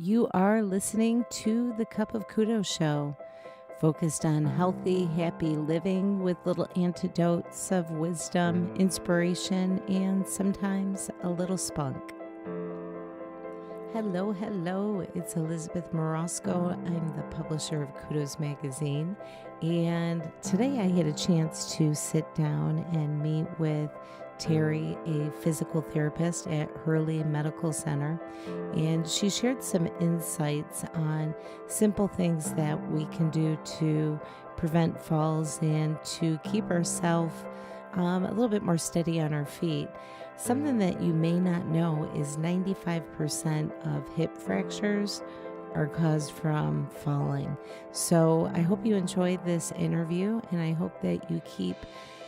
You are listening to the Cup of Kudos show, focused on healthy, happy living with little antidotes of wisdom, inspiration, and sometimes a little spunk. Hello, hello. It's Elizabeth Morosco. I'm the publisher of Kudos magazine. And today I had a chance to sit down and meet with Tari, a physical therapist at Hurley Medical Center. And she shared some insights on simple things that we can do to prevent falls and to keep ourselves a little bit more steady on our feet. Something that you may not know is 95% of hip fractures are caused from falling. So I hope you enjoyed this interview, and I hope that you keep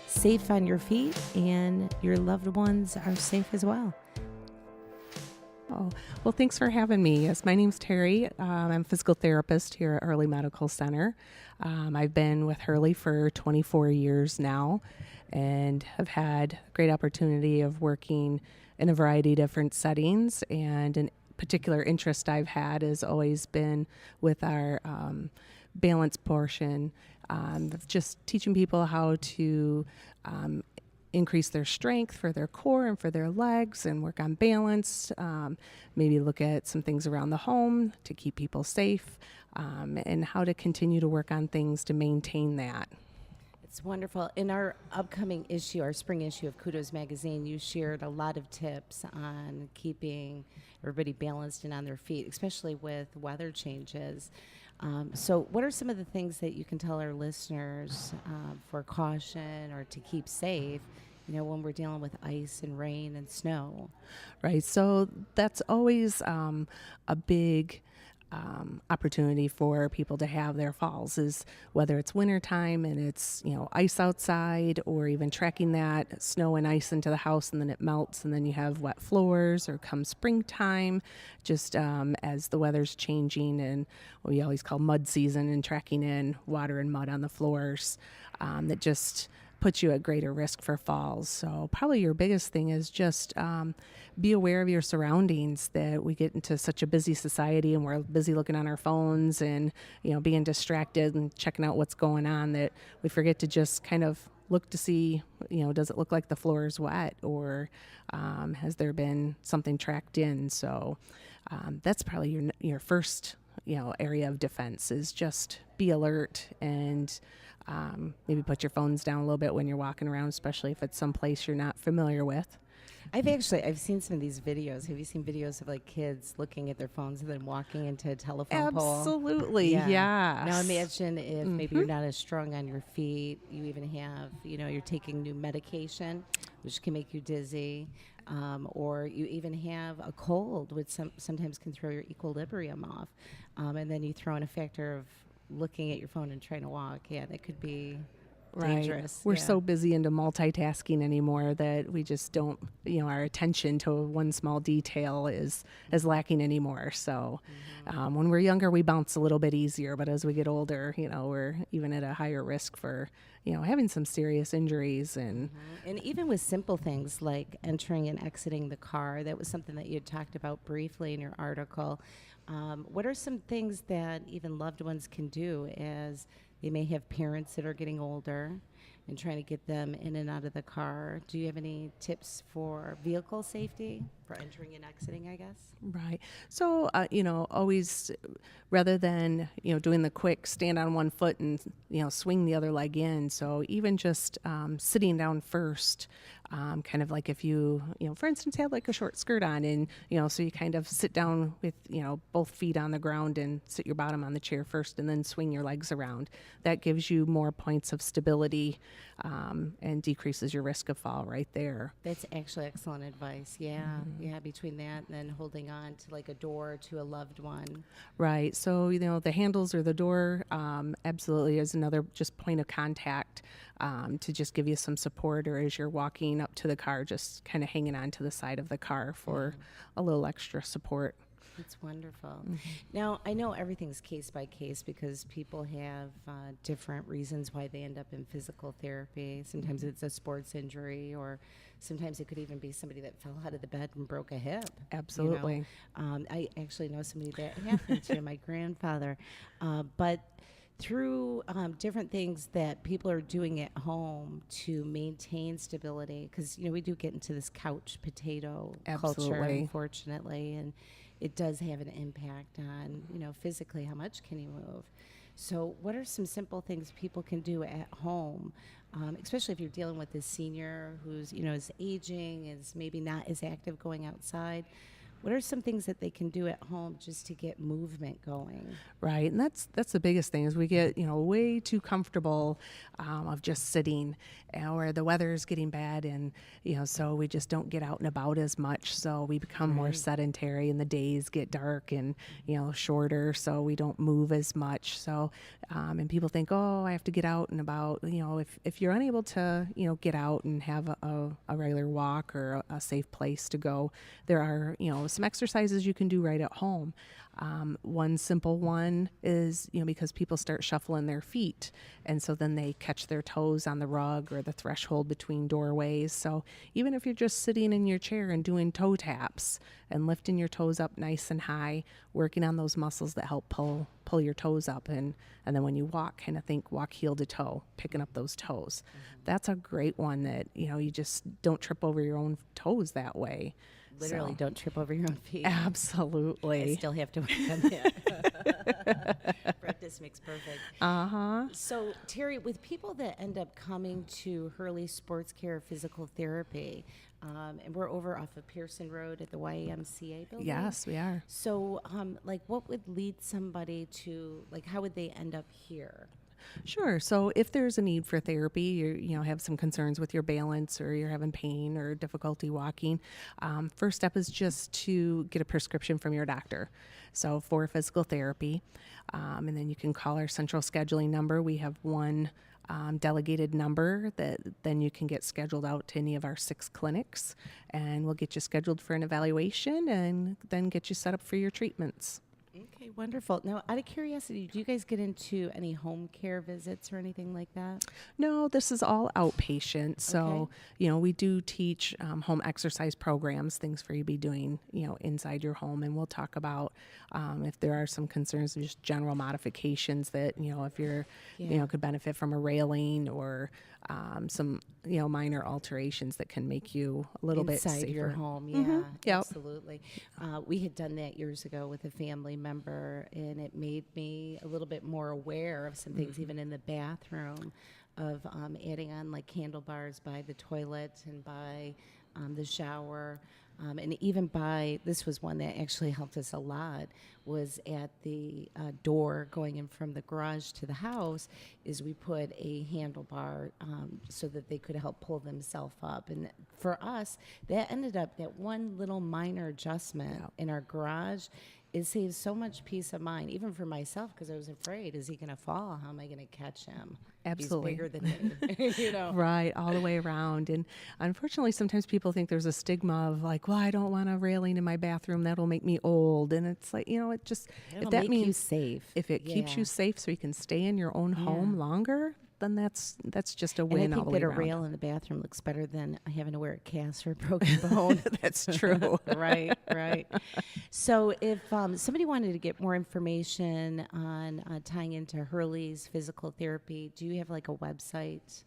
safe on your feet and your loved ones are safe as well. Oh, well, thanks for having me. Yes, my name's Tari. I'm a physical therapist here at Hurley Medical Center. I've been with Hurley for 24 years now and have had a great opportunity of working in a variety of different settings. And an particular interest I've had has always been with our balance portion, just teaching people how to increase their strength for their core and for their legs and work on balance, maybe look at some things around the home to keep people safe, and how to continue to work on things to maintain that. It's wonderful. In our upcoming issue, our spring issue of Kudos magazine, you shared a lot of tips on keeping everybody balanced and on their feet, especially with weather changes. So what are some of the things that you can tell our listeners for caution or to keep safe, when we're dealing with ice and rain and snow? Right. So that's always a big opportunity for people to have their falls, is whether it's wintertime and it's, ice outside, or even tracking that snow and ice into the house and then it melts and then you have wet floors, or come springtime, just as the weather's changing and what we always call mud season, and tracking in water and mud on the floors, that just puts you at greater risk for falls. So probably your biggest thing is just be aware of your surroundings, that we get into such a busy society and we're busy looking on our phones and, being distracted and checking out what's going on, that we forget to just kind of look to see, does it look like the floor is wet, or has there been something tracked in? So that's probably your first area of defense, is just be alert and maybe put your phones down a little bit when you're walking around, especially if it's someplace you're not familiar with. I've seen some of these videos. Have you seen videos of like kids looking at their phones and then walking into a telephone pole? Absolutely, yeah. Now imagine if maybe you're not as strong on your feet. You even have, you're taking new medication, which can make you dizzy, or you even have a cold, which sometimes can throw your equilibrium off, and then you throw in a factor of looking at your phone and trying to walk. Yeah, that could be dangerous. We're so busy into multitasking anymore that we just don't, our attention to one small detail is lacking anymore. So when we're younger, we bounce a little bit easier, but as we get older, we're even at a higher risk for, having some serious injuries. And even with simple things like entering and exiting the car, that was something that you had talked about briefly in your article. What are some things that even loved ones can do, as they may have parents that are getting older and trying to get them in and out of the car? Do you have any tips for vehicle safety, for entering and exiting, I guess? Right. So, always, rather than, doing the quick stand on one foot and, swing the other leg in. So even just sitting down first, kind of like if you, for instance, have like a short skirt on and, so you kind of sit down with, both feet on the ground and sit your bottom on the chair first and then swing your legs around. That gives you more points of stability and decreases your risk of fall right there. That's actually excellent advice. Yeah. Yeah. Between that and then holding on to like a door to a loved one. Right. So, the handles or the door absolutely is another just point of contact to just give you some support, or as you're walking up to the car, just kind of hanging on to the side of the car for a little extra support. That's wonderful. Now, I know everything's case by case because people have different reasons why they end up in physical therapy. Sometimes it's a sports injury, or sometimes it could even be somebody that fell out of the bed and broke a hip. Absolutely. I actually know somebody that happened to, my grandfather. But through different things that people are doing at home to maintain stability, because we do get into this couch potato culture, Absolutely. unfortunately, and it does have an impact on physically how much can you move. So what are some simple things people can do at home, especially if you're dealing with this senior who's is aging, is maybe not as active going outside? What are some things that they can do at home just to get movement going? Right, and that's the biggest thing is we get way too comfortable of just sitting, or the weather is getting bad, and so we just don't get out and about as much. So we become more sedentary, and the days get dark and shorter, so we don't move as much. So and people think, oh, I have to get out and about. If you're unable to get out and have a regular walk or a safe place to go, there are some exercises you can do right at home. One simple one is, because people start shuffling their feet, and so then they catch their toes on the rug or the threshold between doorways. So even if you're just sitting in your chair and doing toe taps and lifting your toes up nice and high, working on those muscles that help pull your toes up, and then when you walk, kind of think walk heel to toe, picking up those toes. That's a great one that, you just don't trip over your own toes that way. Literally, So, don't trip over your own feet. absolutely. I still have to work on that. Practice makes perfect. So, Terry, with people that end up coming to Hurley Sports Care Physical Therapy, and we're over off of Pearson Road at the YMCA building. Yes, we are. So, what would lead somebody to, how would they end up here? Sure. So if there's a need for therapy, you have some concerns with your balance, or you're having pain or difficulty walking, first step is just to get a prescription from your doctor. So for physical therapy, and then you can call our central scheduling number. We have one delegated number that then you can get scheduled out to any of our 6 clinics, and we'll get you scheduled for an evaluation and then get you set up for your treatments. Okay, wonderful. Now, out of curiosity, do you guys get into any home care visits or anything like that? No, this is all outpatient. So, we do teach home exercise programs, things for you to be doing, inside your home. And we'll talk about if there are some concerns, just general modifications that, if you're, could benefit from a railing, or some, minor alterations that can make you a little bit safer. Inside your home, Yep. Absolutely. We had done that years ago with a family member, and it made me a little bit more aware of some things, even in the bathroom, of adding on handlebars by the toilet and by the shower. And even this was one that actually helped us a lot, was at the door going in from the garage to the house, is we put a handlebar so that they could help pull themselves up. And for us, that ended up, that one little minor adjustment in our garage, it saves so much peace of mind, even for myself, because I was afraid, is he going to fall? How am I going to catch him? Absolutely. He's bigger than me, Right, all the way around. And unfortunately, sometimes people think there's a stigma of well, I don't want a railing in my bathroom. That'll make me old. And it's it just, It'll if that make means you safe. if it keeps you safe so you can stay in your own home longer, then that's just a win And I all think the way that a around. rail in the bathroom looks better than having to wear a cast or a broken bone. That's true. Right. So if somebody wanted to get more information on tying into Hurley's physical therapy, do you have a website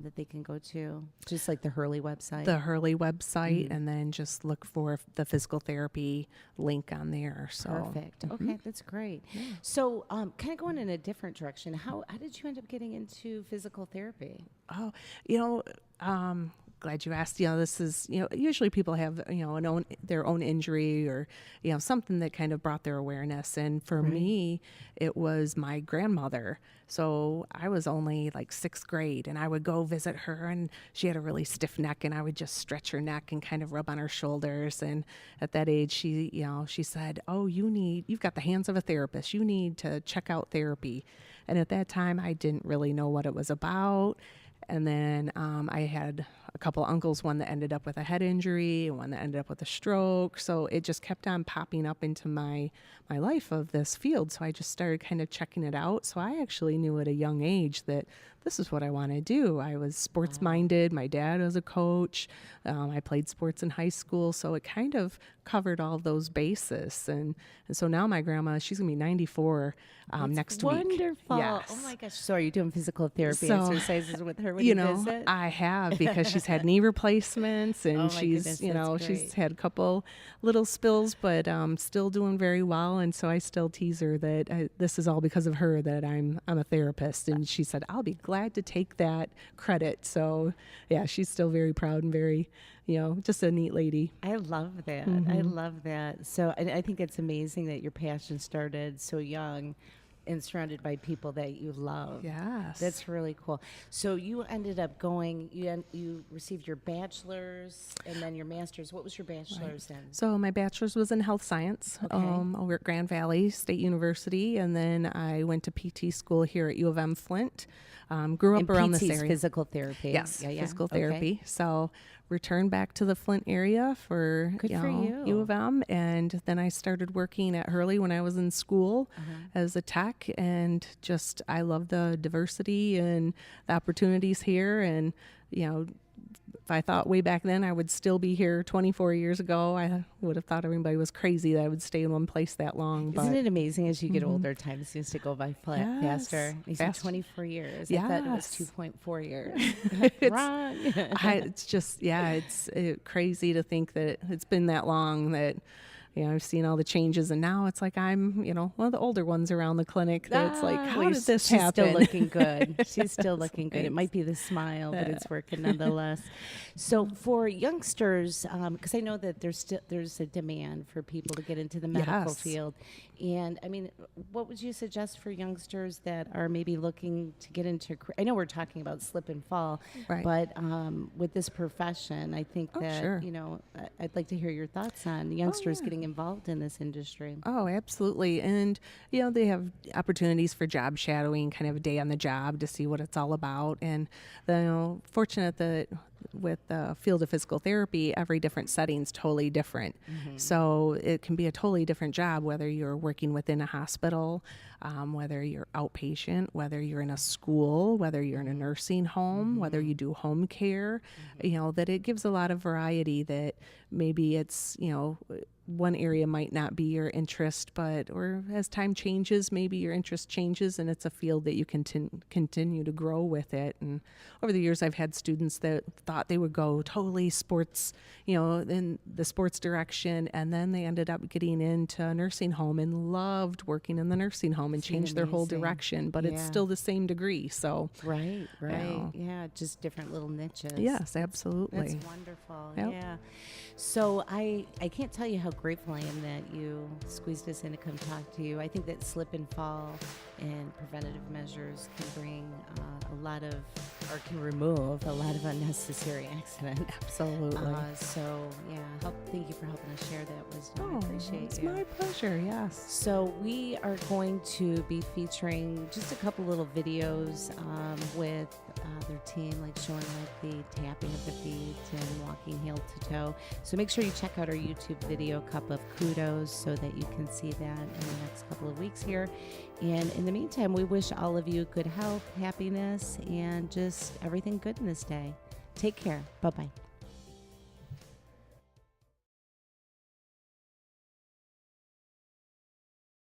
that they can go to? Just like the Hurley website? The Hurley website, and then just look for the physical therapy link on there. So Perfect. Okay, that's great. Yeah. So kind of going in a different direction, how did you end up getting into physical therapy? Oh, glad you asked. This is, usually people have, their own injury, or, something that kind of brought their awareness. And for me, it was my grandmother. So I was only 6th grade, and I would go visit her, and she had a really stiff neck, and I would just stretch her neck and kind of rub on her shoulders. And at that age, she said, "Oh, you've got the hands of a therapist. You need to check out therapy." And at that time, I didn't really know what it was about. And then I had a couple uncles, one that ended up with a head injury and one that ended up with a stroke. So it just kept on popping up into my life of this field. So I just started kind of checking it out. So I actually knew at a young age that this is what I want to do. I was sports minded. My dad was a coach. I played sports in high school. So it kind of covered all those bases. And so now my grandma, she's going to be 94 next week. Wonderful. Yes. Oh my gosh. So are you doing physical therapy So, exercises with her when you visit? I have, because she's had knee replacements and Oh my she's, goodness, that's she's great. had a couple little spills, but still doing very well. And so I still tease her that this is all because of her that I'm a therapist. And she said, I'll be glad to take that credit. So yeah, she's still very proud and very, just a neat lady. I love that. I love that. So I think it's amazing that your passion started so young and surrounded by people that you love. Yes. That's really cool. So you ended up going, you received your bachelor's and then your master's. What was your bachelor's in? So my bachelor's was in health science over at Grand Valley State University, and then I went to PT school here at U of M Flint. Grew up And around PT's this area. physical therapy. Yes, Yeah, yeah. physical Okay. therapy. So returned back to the Flint area for, Good for you. U of M, and then I started working at Hurley when I was in school Uh-huh. as a tech, and just I love the diversity and the opportunities here. And if I thought way back then I would still be here 24 years ago, I would have thought everybody was crazy that I would stay in one place that long. Isn't it amazing as you get older, time seems to go by Yes. faster? You said Fast. 24 years. I thought it was Yes. 2.4 years. It's- Wrong. It's just, it's crazy to think that it's been that long that, I've seen all the changes, and now it's like I'm, one of the older ones around the clinic that's like, how did this She's happen? still looking good. She's still looking good. It Thanks. might be the smile, but it's working nonetheless. So for youngsters, because I know that there's a demand for people to get into the medical Yes. field, and I mean, what would you suggest for youngsters that are maybe looking to get into? I know we're talking about slip and fall, Right. but with this profession, I think that sure. I'd like to hear your thoughts on youngsters getting involved in this industry. Oh, absolutely. And, they have opportunities for job shadowing, kind of a day on the job to see what it's all about. And, fortunate that with the field of physical therapy, every different setting's totally different. So it can be a totally different job, whether you're working within a hospital, whether you're outpatient, whether you're in a school, whether you're in a nursing home, whether you do home care, that it gives a lot of variety that maybe it's, one area might not be your interest, or as time changes, maybe your interest changes and it's a field that you can continue to grow with it. And over the years, I've had students that thought they would go totally sports, in the sports direction, and then they ended up getting into a nursing home and loved working in the nursing home and Isn't it changed their whole amazing? direction, but it's Yeah. still the same degree. So Right. Yeah. Yeah, just different little niches. yes, absolutely. That's wonderful. Yep. Yeah. So I can't tell you how grateful I am that you squeezed us in to come talk to you. I think that slip and fall and preventative measures can bring can remove a lot of unnecessary accidents. Absolutely. Thank you for helping us share that wisdom. I Oh, appreciate it's you. my pleasure. Yes. So we are going to be featuring just a couple little videos with their team, like showing like the tapping of the feet and walking heel to toe. So make sure you check out our YouTube video, Cup of Kudos, so that you can see that in the next couple of weeks here. And in the meantime, we wish all of you good health, happiness, and just everything good in this day. Take care. Bye-bye.